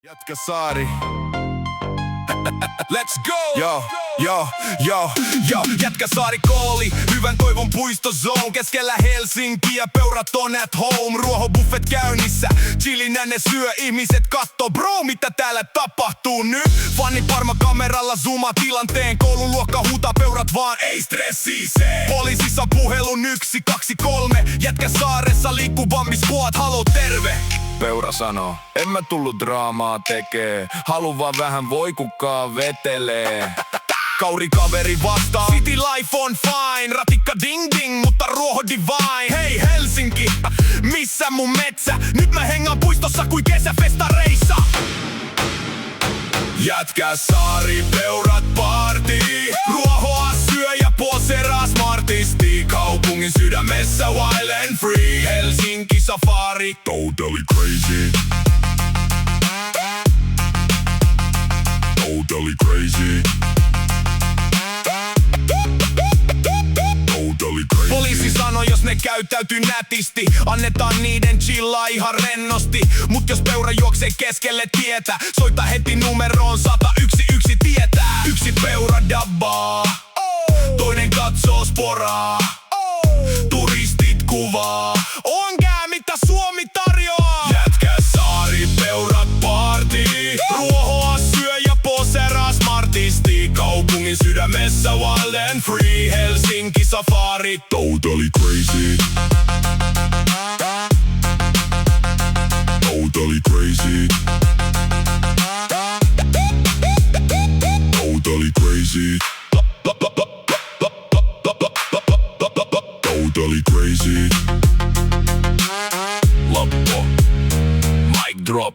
Jätkäsaari. Let's go! Yo. Jätkäsaari kooli, hyvän toivon puistozone keskellä Helsinkiä, peurat on at home. Ruohobuffet käynnissä, chillinä ne syö, ihmiset katto. Bro, mitä täällä tapahtuu nyt? Fanni Parma kameralla zoomaa tilanteen, koulun luokka huutaa, peurat vaan ei stressi se. Poliisissa puhelun 1, 2, 3, Jätkäsaaressa liikkuu Bambi Squad, halo terve! Peura sanoo, en mä tullut draamaa tekee, halu vaan vähän voi kukaan vetelee. Kauri kaveri vastaa, city life on fine, ratikka ding ding, mutta ruoho divine. Hei Helsinki, missä mun metsä? Nyt mä hengaan puistossa kuin kesäfestareissa. Jätkäsaari, peurat party, ruohoa syö ja poseraa smartisti. Kaupungin sydämessä wild and free, Helsinki safari, totally crazy. Totally crazy. Poliisi sanoi, jos ne käyttäytyy nätisti, annetaan niiden chillaa ihan rennosti. Mut jos peura juoksee keskelle tietä, soita heti numeroon 111 tietää. Yksi peura dabbaa, toinen katsoo sporaa, turistit kuvaa, on kää mitä Suomi tarjoaa. Jätkäsaari, peurat party, ruohoa syö ja poseraa smartisti. Kaupungin sydämessä wild and free, Helsinki safari, totally crazy. Totally crazy. Totally crazy. Totally crazy. Lappo. Mic drop.